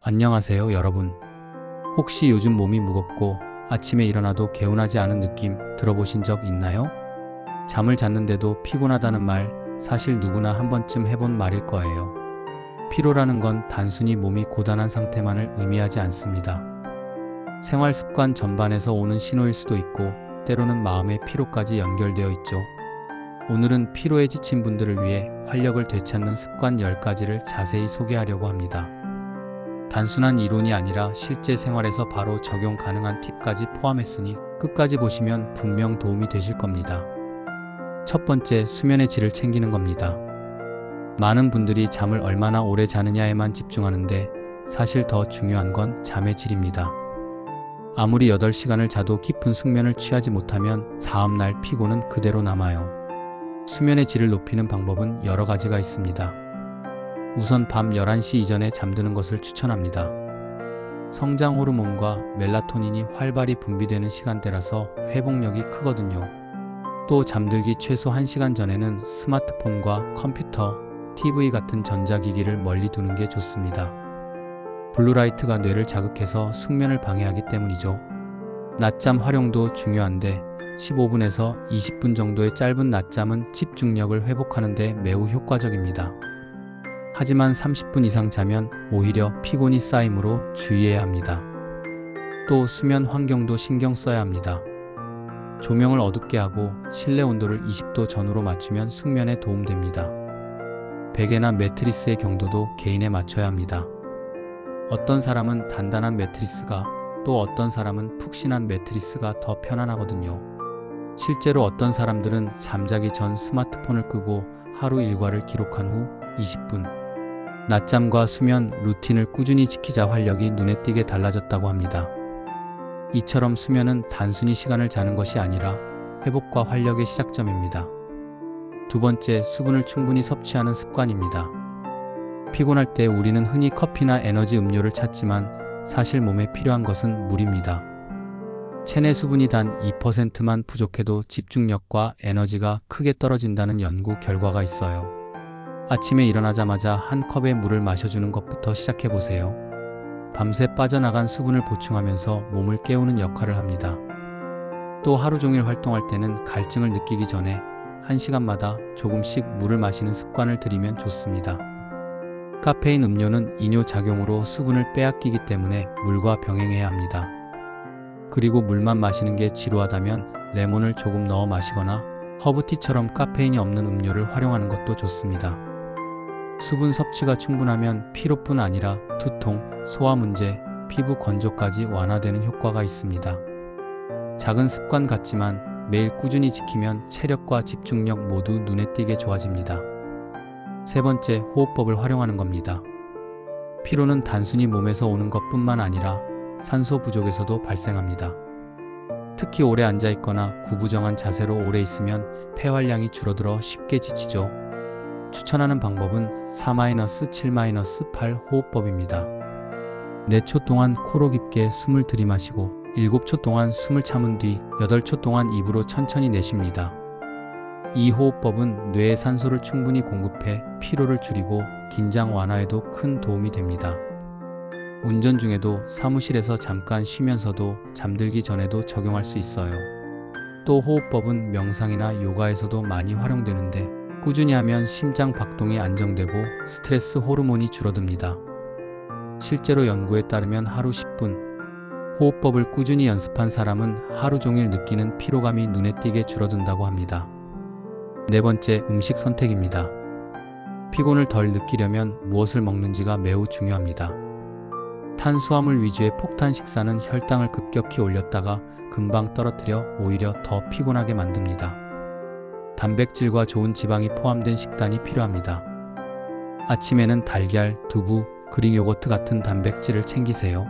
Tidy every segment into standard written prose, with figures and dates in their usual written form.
안녕하세요, 여러분. 혹시 요즘 몸이 무겁고 아침에 일어나도 개운하지 않은 느낌 들어보신 적 있나요? 잠을 잤는데도 피곤하다는 말, 사실 누구나 한 번쯤 해본 말일 거예요. 피로라는 건 단순히 몸이 고단한 상태만을 의미하지 않습니다. 생활 습관 전반에서 오는 신호일 수도 있고, 때로는 마음의 피로까지 연결되어 있죠. 오늘은 피로에 지친 분들을 위해 활력을 되찾는 습관 10가지를 자세히 소개하려고 합니다. 단순한 이론이 아니라 실제 생활에서 바로 적용 가능한 팁까지 포함했으니 끝까지 보시면 분명 도움이 되실 겁니다. 첫 번째, 수면의 질을 챙기는 겁니다. 많은 분들이 잠을 얼마나 오래 자느냐에만 집중하는데 사실 더 중요한 건 잠의 질입니다. 아무리 8시간을 자도 깊은 숙면을 취하지 못하면 다음날 피곤은 그대로 남아요. 수면의 질을 높이는 방법은 여러 가지가 있습니다. 우선 밤 11시 이전에 잠드는 것을 추천합니다. 성장 호르몬과 멜라토닌이 활발히 분비되는 시간대라서 회복력이 크거든요. 또 잠들기 최소 1시간 전에는 스마트폰과 컴퓨터, TV 같은 전자기기를 멀리 두는 게 좋습니다. 블루라이트가 뇌를 자극해서 숙면을 방해하기 때문이죠. 낮잠 활용도 중요한데 15분에서 20분 정도의 짧은 낮잠은 집중력을 회복하는 데 매우 효과적입니다. 하지만 30분 이상 자면 오히려 피곤이 쌓이므로 주의해야 합니다. 또 수면 환경도 신경 써야 합니다. 조명을 어둡게 하고 실내 온도를 20도 전후로 맞추면 숙면에 도움됩니다. 베개나 매트리스의 경도도 개인에 맞춰야 합니다. 어떤 사람은 단단한 매트리스가, 또 어떤 사람은 푹신한 매트리스가 더 편안하거든요. 실제로 어떤 사람들은 잠자기 전 스마트폰을 끄고 하루 일과를 기록한 후 20분 낮잠과 수면 루틴을 꾸준히 지키자 활력이 눈에 띄게 달라졌다고 합니다. 이처럼 수면은 단순히 시간을 자는 것이 아니라 회복과 활력의 시작점입니다. 두 번째, 수분을 충분히 섭취하는 습관입니다. 피곤할 때 우리는 흔히 커피나 에너지 음료를 찾지만 사실 몸에 필요한 것은 물입니다. 체내 수분이 단 2%만 부족해도 집중력과 에너지가 크게 떨어진다는 연구 결과가 있어요. 아침에 일어나자마자 한 컵의 물을 마셔주는 것부터 시작해보세요. 밤새 빠져나간 수분을 보충하면서 몸을 깨우는 역할을 합니다. 또 하루 종일 활동할 때는 갈증을 느끼기 전에 1시간마다 조금씩 물을 마시는 습관을 들이면 좋습니다. 카페인 음료는 이뇨 작용으로 수분을 빼앗기기 때문에 물과 병행해야 합니다. 그리고 물만 마시는 게 지루하다면 레몬을 조금 넣어 마시거나 허브티처럼 카페인이 없는 음료를 활용하는 것도 좋습니다. 수분 섭취가 충분하면 피로뿐 아니라 두통, 소화 문제, 피부 건조까지 완화되는 효과가 있습니다. 작은 습관 같지만 매일 꾸준히 지키면 체력과 집중력 모두 눈에 띄게 좋아집니다. 세 번째, 호흡법을 활용하는 겁니다. 피로는 단순히 몸에서 오는 것뿐만 아니라 산소 부족에서도 발생합니다. 특히 오래 앉아있거나 구부정한 자세로 오래 있으면 폐활량이 줄어들어 쉽게 지치죠. 추천하는 방법은 4-7-8 호흡법입니다. 4초 동안 코로 깊게 숨을 들이마시고 7초 동안 숨을 참은 뒤 8초 동안 입으로 천천히 내쉽니다. 이 호흡법은 뇌에 산소를 충분히 공급해 피로를 줄이고 긴장 완화에도 큰 도움이 됩니다. 운전 중에도 사무실에서 잠깐 쉬면서도 잠들기 전에도 적용할 수 있어요. 또 호흡법은 명상이나 요가에서도 많이 활용되는데 꾸준히 하면 심장 박동이 안정되고 스트레스 호르몬이 줄어듭니다. 실제로 연구에 따르면 하루 10분 호흡법을 꾸준히 연습한 사람은 하루 종일 느끼는 피로감이 눈에 띄게 줄어든다고 합니다. 네 번째, 음식 선택입니다. 피곤을 덜 느끼려면 무엇을 먹는지가 매우 중요합니다. 탄수화물 위주의 폭탄 식사는 혈당을 급격히 올렸다가 금방 떨어뜨려 오히려 더 피곤하게 만듭니다. 단백질과 좋은 지방이 포함된 식단이 필요합니다. 아침에는 달걀, 두부, 그릭 요거트 같은 단백질을 챙기세요.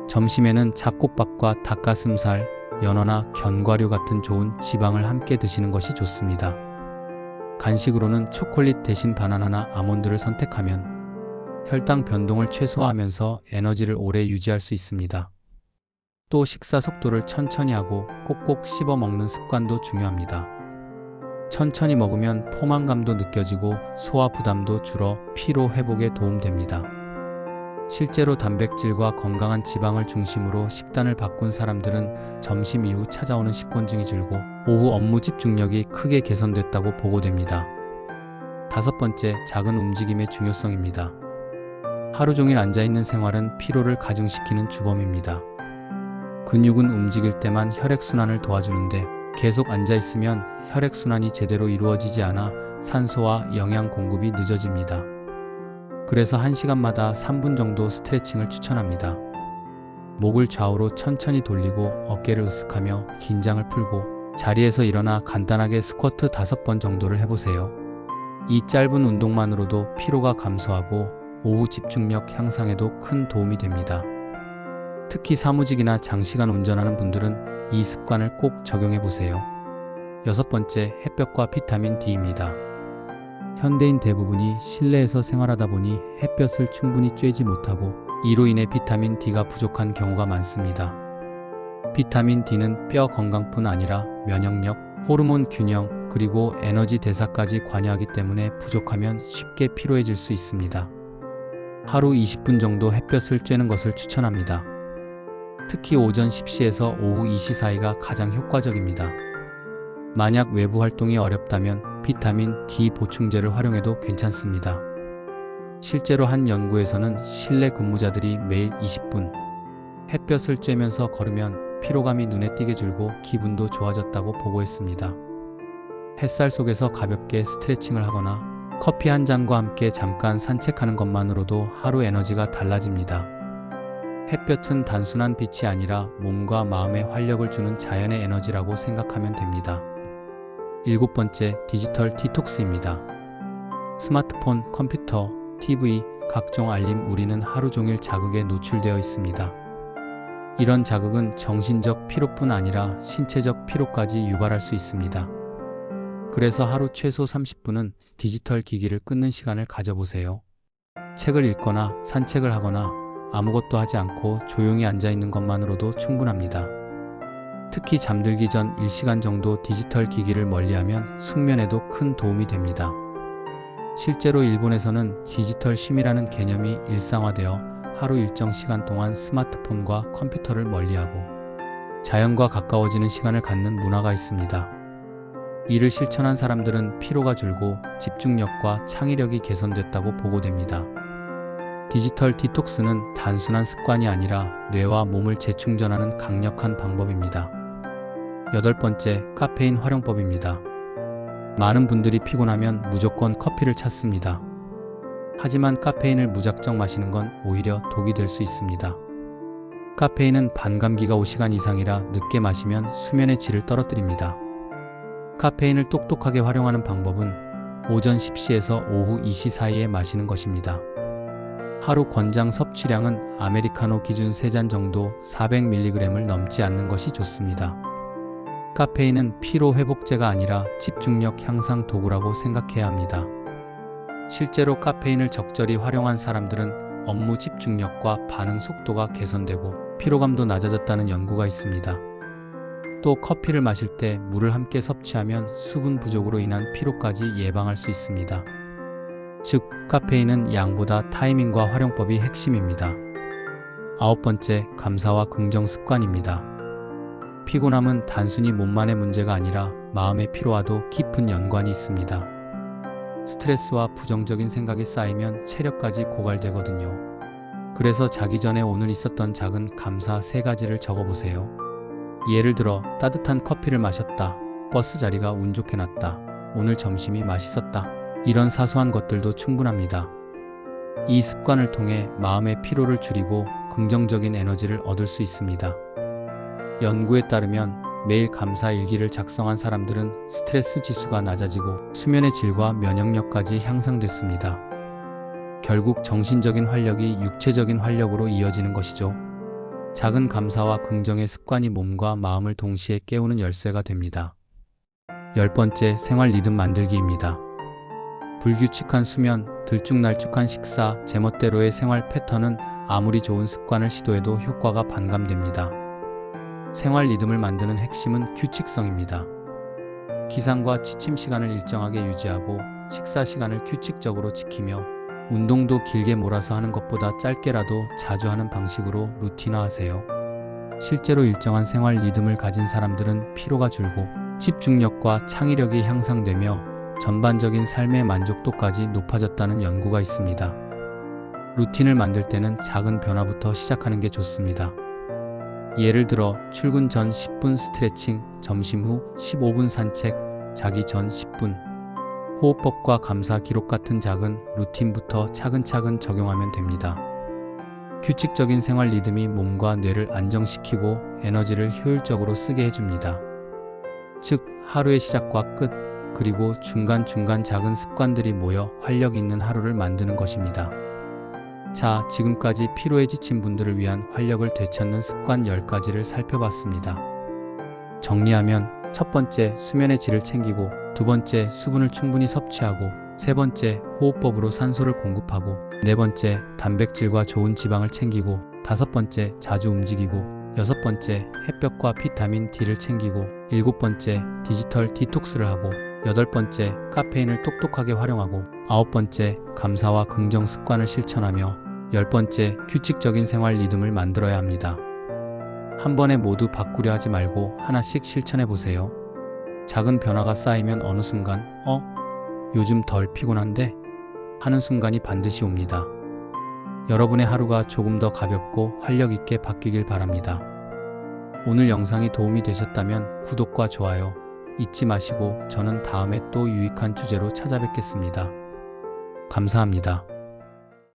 점심에는 잡곡밥과 닭가슴살, 연어나 견과류 같은 좋은 지방을 함께 드시는 것이 좋습니다. 간식으로는 초콜릿 대신 바나나나 아몬드를 선택하면 혈당 변동을 최소화하면서 에너지를 오래 유지할 수 있습니다. 또 식사 속도를 천천히 하고 꼭꼭 씹어 먹는 습관도 중요합니다. 천천히 먹으면 포만감도 느껴지고 소화 부담도 줄어 피로 회복에 도움됩니다. 실제로 단백질과 건강한 지방을 중심으로 식단을 바꾼 사람들은 점심 이후 찾아오는 식곤증이 줄고 오후 업무 집중력이 크게 개선됐다고 보고됩니다. 다섯 번째, 작은 움직임의 중요성입니다. 하루 종일 앉아있는 생활은 피로를 가중시키는 주범입니다. 근육은 움직일 때만 혈액순환을 도와주는데 계속 앉아있으면 혈액순환이 제대로 이루어지지 않아 산소와 영양 공급이 늦어집니다. 그래서 1시간마다 3분 정도 스트레칭을 추천합니다. 목을 좌우로 천천히 돌리고 어깨를 으쓱하며 긴장을 풀고 자리에서 일어나 간단하게 스쿼트 5번 정도를 해보세요. 이 짧은 운동만으로도 피로가 감소하고 오후 집중력 향상에도 큰 도움이 됩니다. 특히 사무직이나 장시간 운전하는 분들은 이 습관을 꼭 적용해보세요. 여섯 번째, 햇볕과 비타민 D입니다. 현대인 대부분이 실내에서 생활하다 보니 햇볕을 충분히 쬐지 못하고 이로 인해 비타민 D가 부족한 경우가 많습니다. 비타민 D는 뼈 건강뿐 아니라 면역력, 호르몬 균형, 그리고 에너지 대사까지 관여하기 때문에 부족하면 쉽게 피로해질 수 있습니다. 하루 20분 정도 햇볕을 쬐는 것을 추천합니다. 특히 오전 10시에서 오후 2시 사이가 가장 효과적입니다. 만약 외부 활동이 어렵다면 비타민 D 보충제를 활용해도 괜찮습니다. 실제로 한 연구에서는 실내 근무자들이 매일 20분 햇볕을 쬐면서 걸으면 피로감이 눈에 띄게 줄고 기분도 좋아졌다고 보고했습니다. 햇살 속에서 가볍게 스트레칭을 하거나 커피 한 잔과 함께 잠깐 산책하는 것만으로도 하루 에너지가 달라집니다. 햇볕은 단순한 빛이 아니라 몸과 마음에 활력을 주는 자연의 에너지라고 생각하면 됩니다. 일곱 번째, 디지털 디톡스입니다. 스마트폰, 컴퓨터, TV, 각종 알림, 우리는 하루 종일 자극에 노출되어 있습니다. 이런 자극은 정신적 피로뿐 아니라 신체적 피로까지 유발할 수 있습니다. 그래서 하루 최소 30분은 디지털 기기를 끊는 시간을 가져보세요. 책을 읽거나 산책을 하거나 아무것도 하지 않고 조용히 앉아 있는 것만으로도 충분합니다. 특히 잠들기 전 1시간 정도 디지털 기기를 멀리하면 숙면에도 큰 도움이 됩니다. 실제로 일본에서는 디지털 쉼이라는 개념이 일상화되어 하루 일정 시간 동안 스마트폰과 컴퓨터를 멀리하고 자연과 가까워지는 시간을 갖는 문화가 있습니다. 이를 실천한 사람들은 피로가 줄고 집중력과 창의력이 개선됐다고 보고됩니다. 디지털 디톡스는 단순한 습관이 아니라 뇌와 몸을 재충전하는 강력한 방법입니다. 여덟 번째, 카페인 활용법입니다. 많은 분들이 피곤하면 무조건 커피를 찾습니다. 하지만 카페인을 무작정 마시는 건 오히려 독이 될 수 있습니다. 카페인은 반감기가 5시간 이상이라 늦게 마시면 수면의 질을 떨어뜨립니다. 카페인을 똑똑하게 활용하는 방법은 오전 10시에서 오후 2시 사이에 마시는 것입니다. 하루 권장 섭취량은 아메리카노 기준 3잔 정도 400mg을 넘지 않는 것이 좋습니다. 카페인은 피로 회복제가 아니라 집중력 향상 도구라고 생각해야 합니다. 실제로 카페인을 적절히 활용한 사람들은 업무 집중력과 반응 속도가 개선되고 피로감도 낮아졌다는 연구가 있습니다. 또 커피를 마실 때 물을 함께 섭취하면 수분 부족으로 인한 피로까지 예방할 수 있습니다. 즉, 카페인은 양보다 타이밍과 활용법이 핵심입니다. 아홉 번째, 감사와 긍정 습관입니다. 피곤함은 단순히 몸만의 문제가 아니라 마음의 피로와도 깊은 연관이 있습니다. 스트레스와 부정적인 생각이 쌓이면 체력까지 고갈되거든요. 그래서 자기 전에 오늘 있었던 작은 감사 3가지를 적어보세요. 예를 들어 따뜻한 커피를 마셨다, 버스 자리가 운 좋게 났다, 오늘 점심이 맛있었다. 이런 사소한 것들도 충분합니다. 이 습관을 통해 마음의 피로를 줄이고 긍정적인 에너지를 얻을 수 있습니다. 연구에 따르면 매일 감사 일기를 작성한 사람들은 스트레스 지수가 낮아지고 수면의 질과 면역력까지 향상됐습니다. 결국 정신적인 활력이 육체적인 활력으로 이어지는 것이죠. 작은 감사와 긍정의 습관이 몸과 마음을 동시에 깨우는 열쇠가 됩니다. 열 번째, 생활 리듬 만들기입니다. 불규칙한 수면, 들쭉날쭉한 식사, 제멋대로의 생활 패턴은 아무리 좋은 습관을 시도해도 효과가 반감됩니다. 생활 리듬을 만드는 핵심은 규칙성입니다. 기상과 취침 시간을 일정하게 유지하고 식사 시간을 규칙적으로 지키며 운동도 길게 몰아서 하는 것보다 짧게라도 자주 하는 방식으로 루틴화하세요. 실제로 일정한 생활 리듬을 가진 사람들은 피로가 줄고 집중력과 창의력이 향상되며 전반적인 삶의 만족도까지 높아졌다는 연구가 있습니다. 루틴을 만들 때는 작은 변화부터 시작하는 게 좋습니다. 예를 들어 출근 전 10분 스트레칭, 점심 후 15분 산책, 자기 전 10분. 호흡법과 감사 기록 같은 작은 루틴부터 차근차근 적용하면 됩니다. 규칙적인 생활 리듬이 몸과 뇌를 안정시키고 에너지를 효율적으로 쓰게 해줍니다. 즉, 하루의 시작과 끝, 그리고 중간중간 작은 습관들이 모여 활력 있는 하루를 만드는 것입니다. 자, 지금까지 피로에 지친 분들을 위한 활력을 되찾는 습관 10가지를 살펴봤습니다. 정리하면 첫 번째, 수면의 질을 챙기고, 두 번째, 수분을 충분히 섭취하고, 세 번째, 호흡법으로 산소를 공급하고, 네 번째, 단백질과 좋은 지방을 챙기고, 다섯 번째, 자주 움직이고, 여섯 번째, 햇볕과 비타민 D를 챙기고, 일곱 번째, 디지털 디톡스를 하고, 여덟 번째, 카페인을 똑똑하게 활용하고, 아홉 번째, 감사와 긍정 습관을 실천하며, 열 번째, 규칙적인 생활 리듬을 만들어야 합니다. 한 번에 모두 바꾸려 하지 말고 하나씩 실천해 보세요. 작은 변화가 쌓이면 어느 순간, 요즘 덜 피곤한데? 하는 순간이 반드시 옵니다. 여러분의 하루가 조금 더 가볍고 활력 있게 바뀌길 바랍니다. 오늘 영상이 도움이 되셨다면 구독과 좋아요 잊지 마시고 저는 다음에 또 유익한 주제로 찾아뵙겠습니다. 감사합니다.